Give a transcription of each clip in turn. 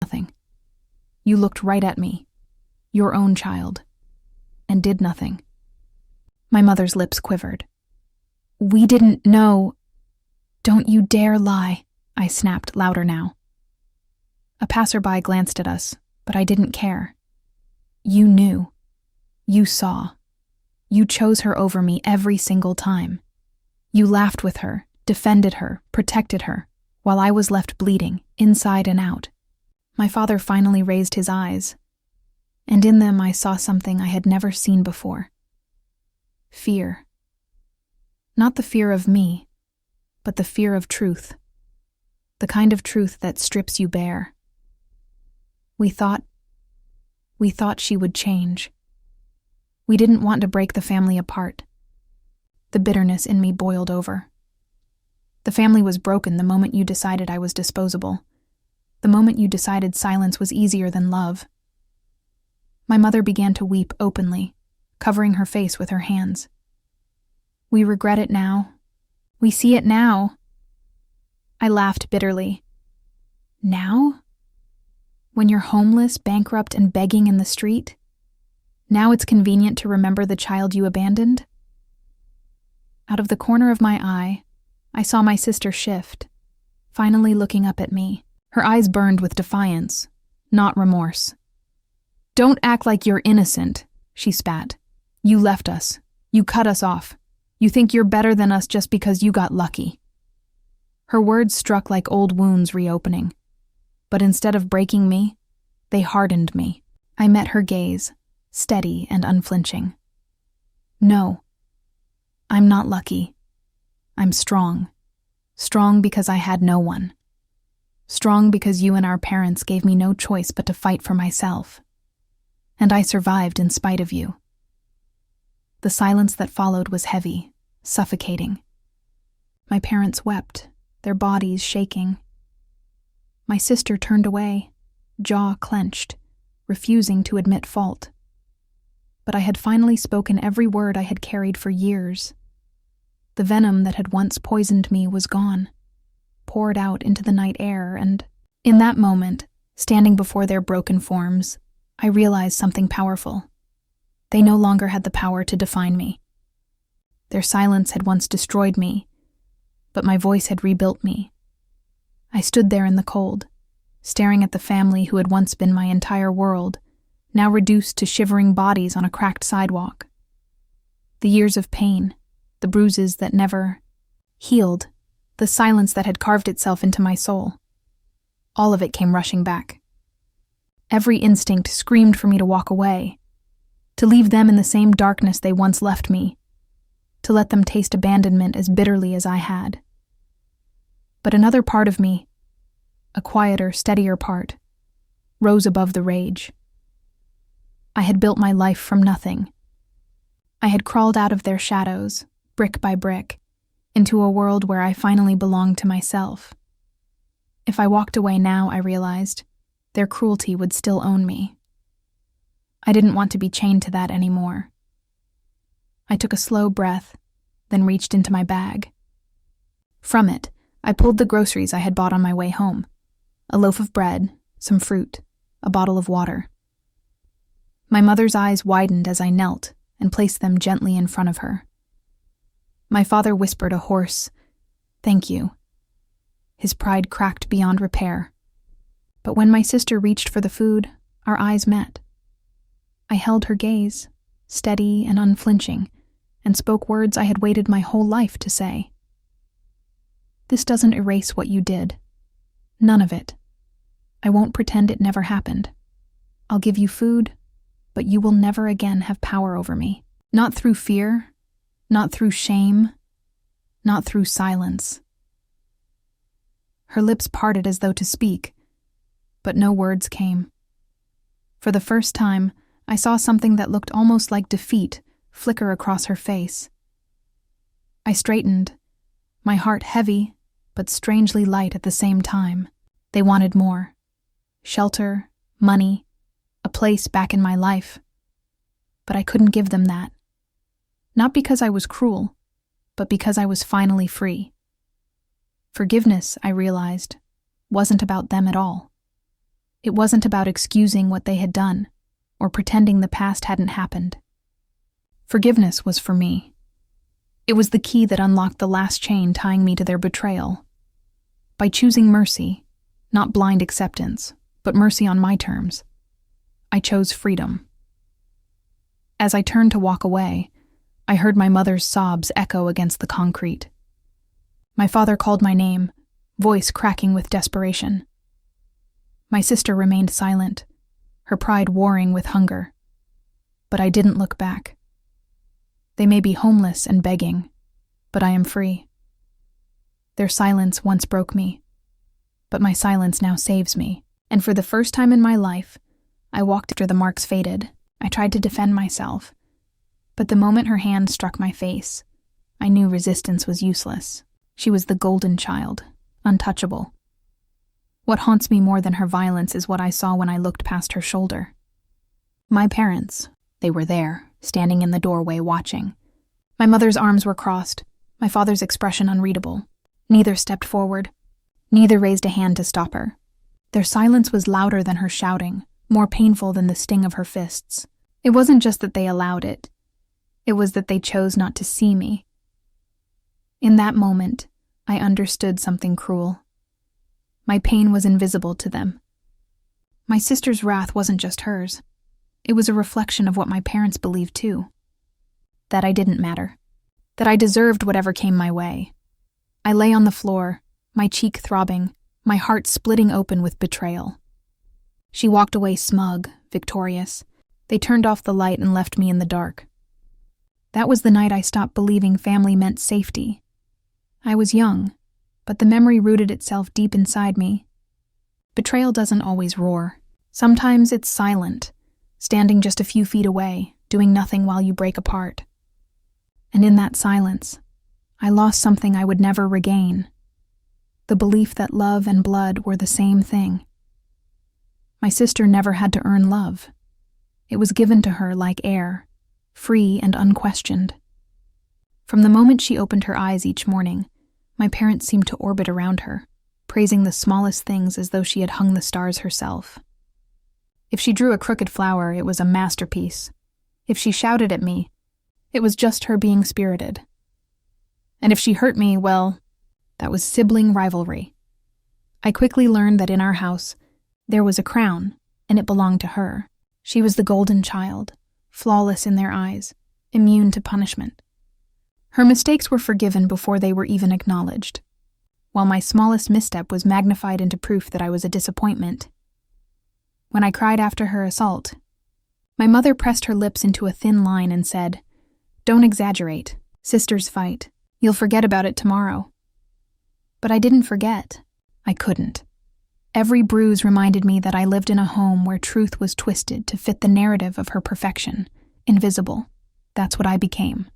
Nothing. You looked right at me, your own child, and did nothing. My mother's lips quivered. We didn't know. Don't you dare lie, I snapped louder now. A passerby glanced at us, but I didn't care. You knew. You saw. You chose her over me every single time. You laughed with her, defended her, protected her, while I was left bleeding, inside and out. My father finally raised his eyes, and in them I saw something I had never seen before. Fear. Not the fear of me, but the fear of truth. The kind of truth that strips you bare. We thought she would change. We didn't want to break the family apart. The bitterness in me boiled over. The family was broken the moment you decided I was disposable. The moment you decided silence was easier than love. My mother began to weep openly, covering her face with her hands. We regret it now. We see it now. I laughed bitterly. Now? When you're homeless, bankrupt, and begging in the street? Now it's convenient to remember the child you abandoned? Out of the corner of my eye, I saw my sister shift, finally looking up at me. Her eyes burned with defiance, not remorse. Don't act like you're innocent, she spat. You left us. You cut us off. You think you're better than us just because you got lucky. Her words struck like old wounds reopening. But instead of breaking me, they hardened me. I met her gaze, steady and unflinching. No, I'm not lucky. I'm strong. Strong because I had no one. Strong because you and our parents gave me no choice but to fight for myself. And I survived in spite of you. The silence that followed was heavy, suffocating. My parents wept, their bodies shaking. My sister turned away, jaw clenched, refusing to admit fault. But I had finally spoken every word I had carried for years. The venom that had once poisoned me was gone, poured out into the night air, and in that moment, standing before their broken forms, I realized something powerful. They no longer had the power to define me. Their silence had once destroyed me, but my voice had rebuilt me. I stood there in the cold, staring at the family who had once been my entire world, now reduced to shivering bodies on a cracked sidewalk. The years of pain, the bruises that never healed, the silence that had carved itself into my soul. All of it came rushing back. Every instinct screamed for me to walk away, to leave them in the same darkness they once left me, to let them taste abandonment as bitterly as I had. But another part of me, a quieter, steadier part, rose above the rage. I had built my life from nothing. I had crawled out of their shadows, brick by brick, into a world where I finally belonged to myself. If I walked away now, I realized, their cruelty would still own me. I didn't want to be chained to that anymore. I took a slow breath, then reached into my bag. From it, I pulled the groceries I had bought on my way home. A loaf of bread, some fruit, a bottle of water. My mother's eyes widened as I knelt and placed them gently in front of her. My father whispered a hoarse, "Thank you." His pride cracked beyond repair. But when my sister reached for the food, our eyes met. I held her gaze, steady and unflinching, and spoke words I had waited my whole life to say. This doesn't erase what you did. None of it. I won't pretend it never happened. I'll give you food, but you will never again have power over me. Not through fear, not through shame, not through silence. Her lips parted as though to speak, but no words came. For the first time, I saw something that looked almost like defeat flicker across her face. I straightened, my heart heavy, but strangely light at the same time. They wanted more. Shelter, money, a place back in my life. But I couldn't give them that. Not because I was cruel, but because I was finally free. Forgiveness, I realized, wasn't about them at all. It wasn't about excusing what they had done or pretending the past hadn't happened. Forgiveness was for me. It was the key that unlocked the last chain tying me to their betrayal. By choosing mercy, not blind acceptance, but mercy on my terms, I chose freedom. As I turned to walk away, I heard my mother's sobs echo against the concrete. My father called my name, voice cracking with desperation. My sister remained silent, her pride warring with hunger. But I didn't look back. They may be homeless and begging, but I am free. Their silence once broke me, but my silence now saves me. And for the first time in my life, I walked after the marks faded. I tried to defend myself, but the moment her hand struck my face, I knew resistance was useless. She was the golden child, untouchable. What haunts me more than her violence is what I saw when I looked past her shoulder. My parents, they were there, standing in the doorway watching. My mother's arms were crossed, my father's expression unreadable. Neither stepped forward. Neither raised a hand to stop her. Their silence was louder than her shouting, more painful than the sting of her fists. It wasn't just that they allowed it. It was that they chose not to see me. In that moment, I understood something cruel. My pain was invisible to them. My sister's wrath wasn't just hers. It was a reflection of what my parents believed too. That I didn't matter. That I deserved whatever came my way. I lay on the floor, my cheek throbbing, my heart splitting open with betrayal. She walked away smug, victorious. They turned off the light and left me in the dark. That was the night I stopped believing family meant safety. I was young, but the memory rooted itself deep inside me. Betrayal doesn't always roar. Sometimes it's silent, standing just a few feet away, doing nothing while you break apart. And in that silence, I lost something I would never regain. The belief that love and blood were the same thing. My sister never had to earn love. It was given to her like air, free and unquestioned. From the moment she opened her eyes each morning, my parents seemed to orbit around her, praising the smallest things as though she had hung the stars herself. If she drew a crooked flower, it was a masterpiece. If she shouted at me, it was just her being spirited. And if she hurt me, well, that was sibling rivalry. I quickly learned that in our house, there was a crown, and it belonged to her. She was the golden child, flawless in their eyes, immune to punishment. Her mistakes were forgiven before they were even acknowledged, while my smallest misstep was magnified into proof that I was a disappointment. When I cried after her assault, my mother pressed her lips into a thin line and said, "Don't exaggerate. Sisters fight. You'll forget about it tomorrow." But I didn't forget. I couldn't. Every bruise reminded me that I lived in a home where truth was twisted to fit the narrative of her perfection, invisible. That's what I became.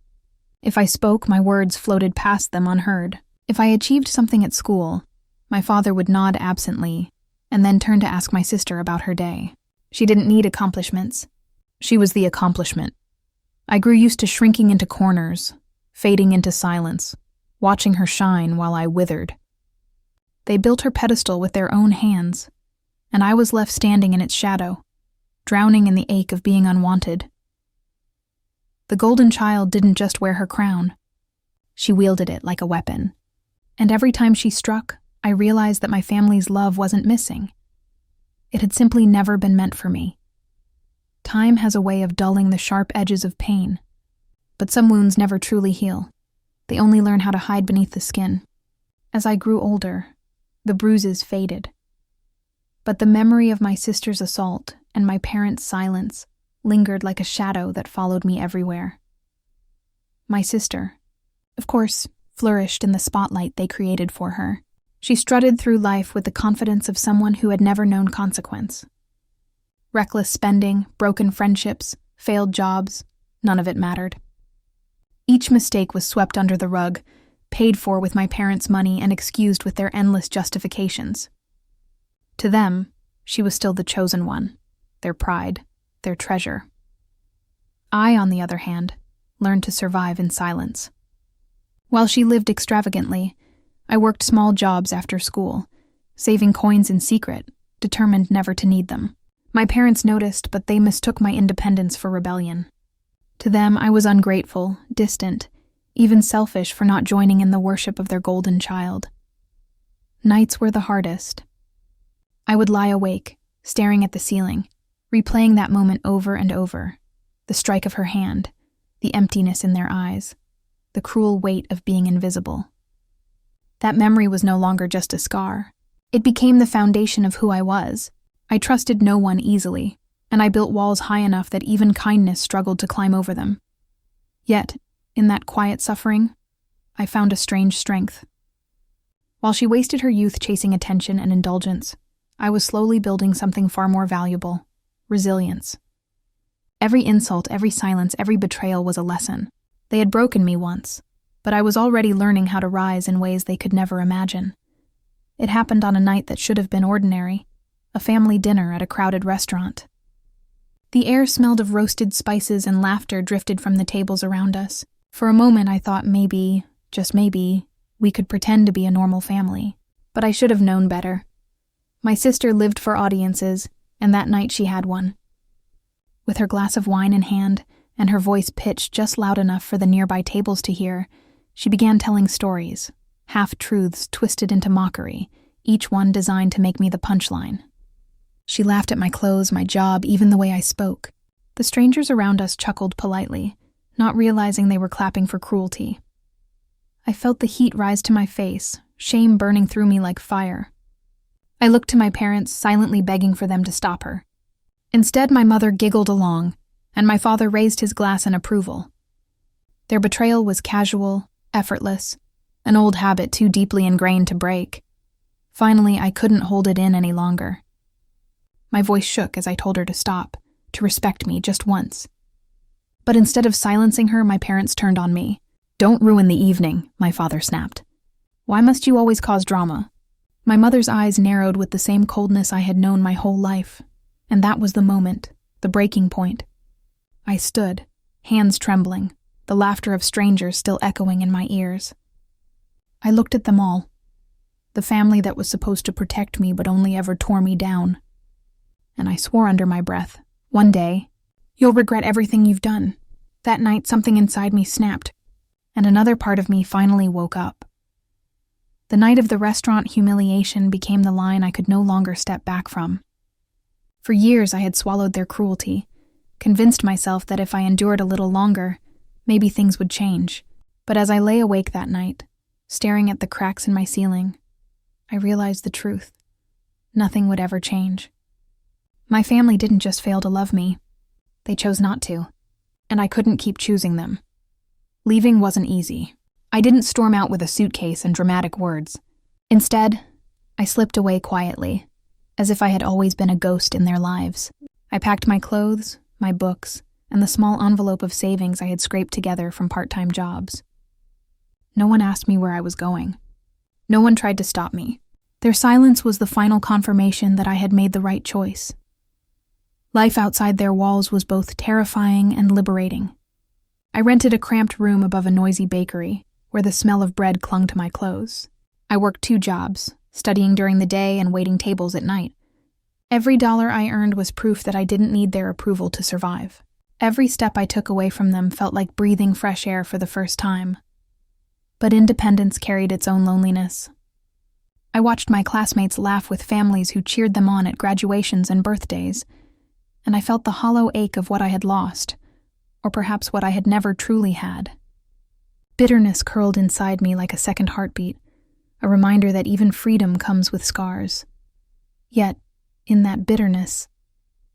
If I spoke, my words floated past them unheard. If I achieved something at school, my father would nod absently and then turn to ask my sister about her day. She didn't need accomplishments. She was the accomplishment. I grew used to shrinking into corners, fading into silence, watching her shine while I withered. They built her pedestal with their own hands, and I was left standing in its shadow, drowning in the ache of being unwanted. The golden child didn't just wear her crown. She wielded it like a weapon. And every time she struck, I realized that my family's love wasn't missing. It had simply never been meant for me. Time has a way of dulling the sharp edges of pain, but some wounds never truly heal. They only learn how to hide beneath the skin. As I grew older, the bruises faded. But the memory of my sister's assault and my parents' silence lingered like a shadow that followed me everywhere. My sister, of course, flourished in the spotlight they created for her. She strutted through life with the confidence of someone who had never known consequence. Reckless spending, broken friendships, failed jobs, none of it mattered. Each mistake was swept under the rug, paid for with my parents' money and excused with their endless justifications. To them, she was still the chosen one, their pride, their treasure. I, on the other hand, learned to survive in silence. While she lived extravagantly, I worked small jobs after school, saving coins in secret, determined never to need them. My parents noticed, but they mistook my independence for rebellion. To them, I was ungrateful, distant, even selfish for not joining in the worship of their golden child. Nights were the hardest. I would lie awake, staring at the ceiling, replaying that moment over and over. The strike of her hand, the emptiness in their eyes, the cruel weight of being invisible. That memory was no longer just a scar. It became the foundation of who I was. I trusted no one easily, and I built walls high enough that even kindness struggled to climb over them. Yet, in that quiet suffering, I found a strange strength. While she wasted her youth chasing attention and indulgence, I was slowly building something far more valuable: resilience. Every insult, every silence, every betrayal was a lesson. They had broken me once, but I was already learning how to rise in ways they could never imagine. It happened on a night that should have been ordinary, a family dinner at a crowded restaurant. The air smelled of roasted spices and laughter drifted from the tables around us. For a moment I thought maybe, just maybe, we could pretend to be a normal family. But I should have known better. My sister lived for audiences, and that night she had one. With her glass of wine in hand, and her voice pitched just loud enough for the nearby tables to hear, she began telling stories, half-truths twisted into mockery, each one designed to make me the punchline. She laughed at my clothes, my job, even the way I spoke. The strangers around us chuckled politely, not realizing they were clapping for cruelty. I felt the heat rise to my face, shame burning through me like fire. I looked to my parents, silently begging for them to stop her. Instead, my mother giggled along, and my father raised his glass in approval. Their betrayal was casual, effortless, an old habit too deeply ingrained to break. Finally, I couldn't hold it in any longer. My voice shook as I told her to stop, to respect me just once. But instead of silencing her, my parents turned on me. "Don't ruin the evening," my father snapped. "Why must you always cause drama?" My mother's eyes narrowed with the same coldness I had known my whole life, and that was the moment, the breaking point. I stood, hands trembling, the laughter of strangers still echoing in my ears. I looked at them all, the family that was supposed to protect me but only ever tore me down. And I swore under my breath, one day, you'll regret everything you've done. That night, something inside me snapped, and another part of me finally woke up. The night of the restaurant humiliation became the line I could no longer step back from. For years I had swallowed their cruelty, convinced myself that if I endured a little longer, maybe things would change. But as I lay awake that night, staring at the cracks in my ceiling, I realized the truth. Nothing would ever change. My family didn't just fail to love me. They chose not to, and I couldn't keep choosing them. Leaving wasn't easy. I didn't storm out with a suitcase and dramatic words. Instead, I slipped away quietly, as if I had always been a ghost in their lives. I packed my clothes, my books, and the small envelope of savings I had scraped together from part-time jobs. No one asked me where I was going. No one tried to stop me. Their silence was the final confirmation that I had made the right choice. Life outside their walls was both terrifying and liberating. I rented a cramped room above a noisy bakery, where the smell of bread clung to my clothes. I worked 2 jobs, studying during the day and waiting tables at night. Every dollar I earned was proof that I didn't need their approval to survive. Every step I took away from them felt like breathing fresh air for the first time. But independence carried its own loneliness. I watched my classmates laugh with families who cheered them on at graduations and birthdays, and I felt the hollow ache of what I had lost, or perhaps what I had never truly had. Bitterness curled inside me like a second heartbeat, a reminder that even freedom comes with scars. Yet, in that bitterness,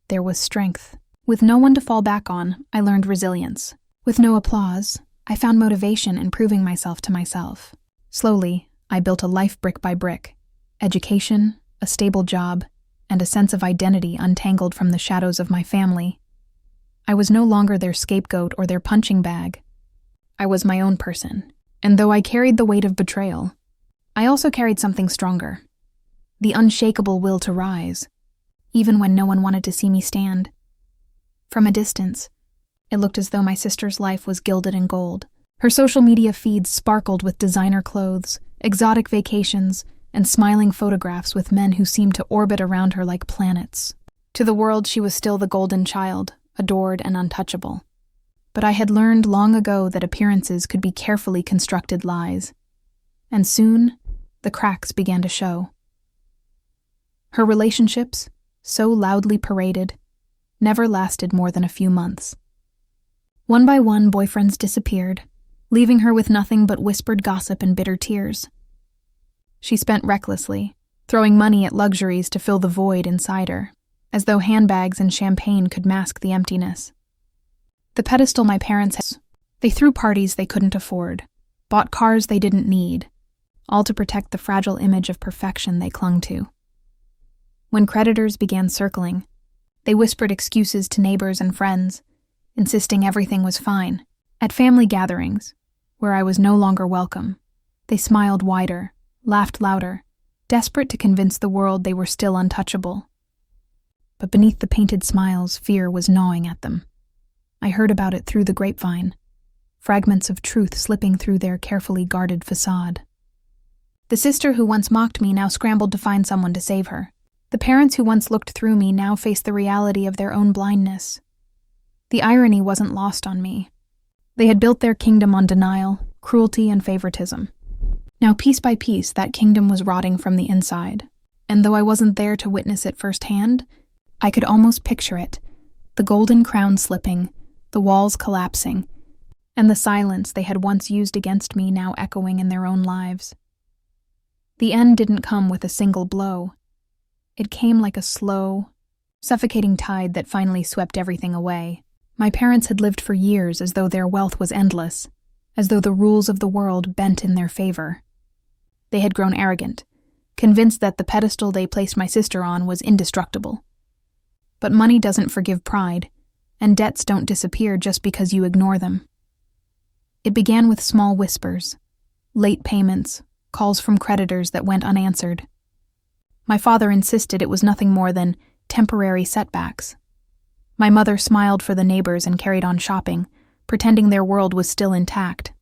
there was strength. With no one to fall back on, I learned resilience. With no applause, I found motivation in proving myself to myself. Slowly, I built a life brick by brick: education, a stable job, and a sense of identity untangled from the shadows of my family. I was no longer their scapegoat or their punching bag. I was my own person, and though I carried the weight of betrayal, I also carried something stronger: the unshakable will to rise, even when no one wanted to see me stand. From a distance, it looked as though my sister's life was gilded in gold. Her social media feeds sparkled with designer clothes, exotic vacations, and smiling photographs with men who seemed to orbit around her like planets. To the world, she was still the golden child, adored and untouchable. But I had learned long ago that appearances could be carefully constructed lies. And soon, the cracks began to show. Her relationships, so loudly paraded, never lasted more than a few months. One by one, boyfriends disappeared, leaving her with nothing but whispered gossip and bitter tears. She spent recklessly, throwing money at luxuries to fill the void inside her, as though handbags and champagne could mask the emptiness. The pedestal my parents had, they threw parties they couldn't afford, bought cars they didn't need, all to protect the fragile image of perfection they clung to. When creditors began circling, they whispered excuses to neighbors and friends, insisting everything was fine. At family gatherings, where I was no longer welcome, they smiled wider, laughed louder, desperate to convince the world they were still untouchable. But beneath the painted smiles, fear was gnawing at them. I heard about it through the grapevine, fragments of truth slipping through their carefully guarded facade. The sister who once mocked me now scrambled to find someone to save her. The parents who once looked through me now faced the reality of their own blindness. The irony wasn't lost on me. They had built their kingdom on denial, cruelty, and favoritism. Now, piece by piece, that kingdom was rotting from the inside, and though I wasn't there to witness it firsthand, I could almost picture it, the golden crown slipping, the walls collapsing, and the silence they had once used against me now echoing in their own lives. The end didn't come with a single blow. It came like a slow, suffocating tide that finally swept everything away. My parents had lived for years as though their wealth was endless, as though the rules of the world bent in their favor. They had grown arrogant, convinced that the pedestal they placed my sister on was indestructible. But money doesn't forgive pride, and debts don't disappear just because you ignore them. It began with small whispers, late payments, calls from creditors that went unanswered. My father insisted it was nothing more than temporary setbacks. My mother smiled for the neighbors and carried on shopping, pretending their world was still intact.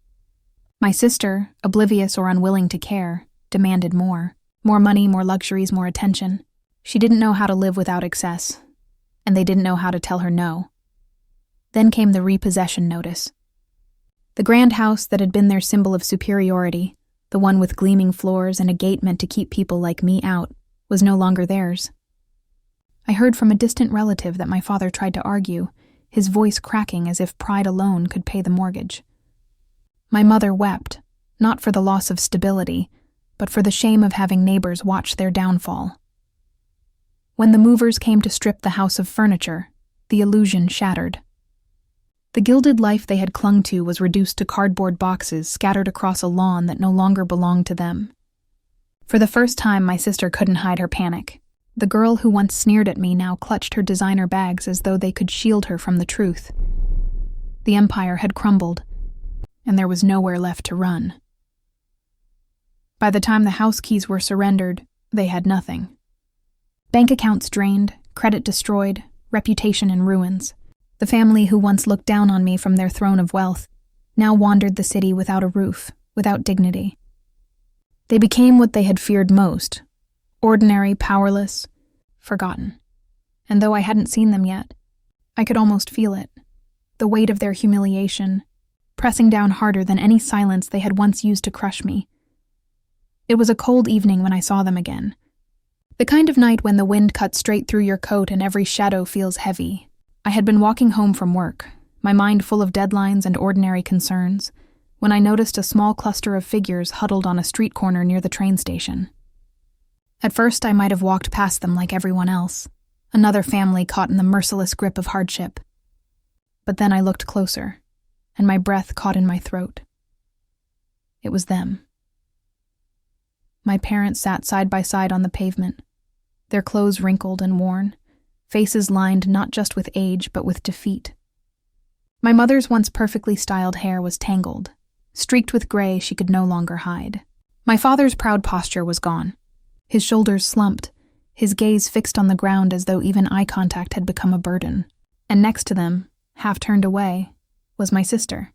My sister, oblivious or unwilling to care, demanded more. More money, more luxuries, more attention. She didn't know how to live without excess, and they didn't know how to tell her no. Then came the repossession notice. The grand house that had been their symbol of superiority, the one with gleaming floors and a gate meant to keep people like me out, was no longer theirs. I heard from a distant relative that my father tried to argue, his voice cracking as if pride alone could pay the mortgage. My mother wept, not for the loss of stability, but for the shame of having neighbors watch their downfall. When the movers came to strip the house of furniture, the illusion shattered. The gilded life they had clung to was reduced to cardboard boxes scattered across a lawn that no longer belonged to them. For the first time, my sister couldn't hide her panic. The girl who once sneered at me now clutched her designer bags as though they could shield her from the truth. The empire had crumbled, and there was nowhere left to run. By the time the house keys were surrendered, they had nothing. Bank accounts drained, credit destroyed, reputation in ruins. The family who once looked down on me from their throne of wealth now wandered the city without a roof, without dignity. They became what they had feared most, ordinary, powerless, forgotten. And though I hadn't seen them yet, I could almost feel it, the weight of their humiliation, pressing down harder than any silence they had once used to crush me. It was a cold evening when I saw them again. The kind of night when the wind cuts straight through your coat and every shadow feels heavy. I had been walking home from work, my mind full of deadlines and ordinary concerns, when I noticed a small cluster of figures huddled on a street corner near the train station. At first, I might have walked past them like everyone else, another family caught in the merciless grip of hardship. But then I looked closer, and my breath caught in my throat. It was them. My parents sat side by side on the pavement, their clothes wrinkled and worn, faces lined not just with age but with defeat. My mother's once perfectly styled hair was tangled, streaked with gray she could no longer hide. My father's proud posture was gone. His shoulders slumped, his gaze fixed on the ground as though even eye contact had become a burden. And next to them, half turned away, was my sister.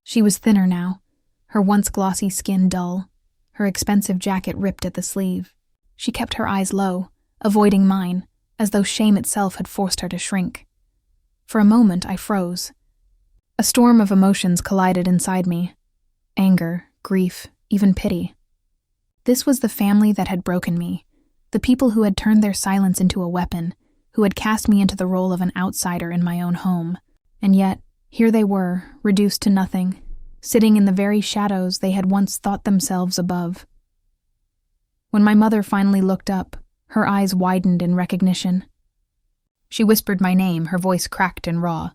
She was thinner now, her once glossy skin dull, her expensive jacket ripped at the sleeve. She kept her eyes low, avoiding mine, as though shame itself had forced her to shrink. For a moment, I froze. A storm of emotions collided inside me. Anger, grief, even pity. This was the family that had broken me, the people who had turned their silence into a weapon, who had cast me into the role of an outsider in my own home. And yet, here they were, reduced to nothing, sitting in the very shadows they had once thought themselves above. When my mother finally looked up, her eyes widened in recognition. She whispered my name, her voice cracked and raw.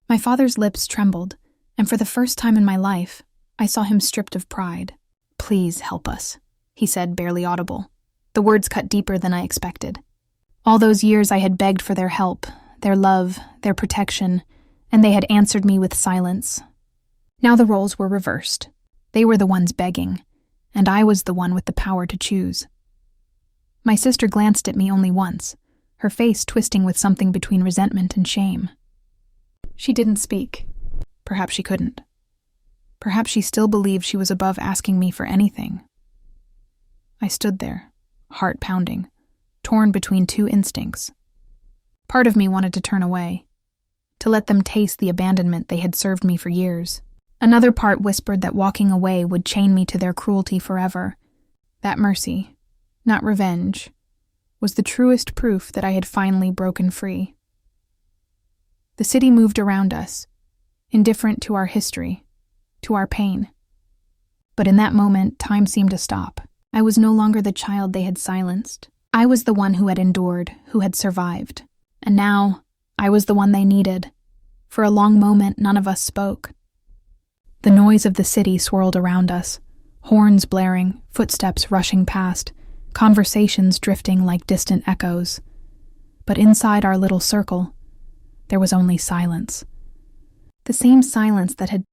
My father's lips trembled, and for the first time in my life, I saw him stripped of pride. "Please help us," he said, barely audible. The words cut deeper than I expected. All those years I had begged for their help, their love, their protection, and they had answered me with silence. Now the roles were reversed. They were the ones begging, and I was the one with the power to choose. My sister glanced at me only once, her face twisting with something between resentment and shame. She didn't speak. Perhaps she couldn't. Perhaps she still believed she was above asking me for anything. I stood there, heart pounding, torn between two instincts. Part of me wanted to turn away, to let them taste the abandonment they had served me for years. Another part whispered that walking away would chain me to their cruelty forever. That mercy, not revenge, was the truest proof that I had finally broken free. The city moved around us, indifferent to our history, to our pain. But in that moment, time seemed to stop. I was no longer the child they had silenced. I was the one who had endured, who had survived. And now, I was the one they needed. For a long moment, none of us spoke. The noise of the city swirled around us, horns blaring, footsteps rushing past, conversations drifting like distant echoes. But inside our little circle, there was only silence. The same silence that had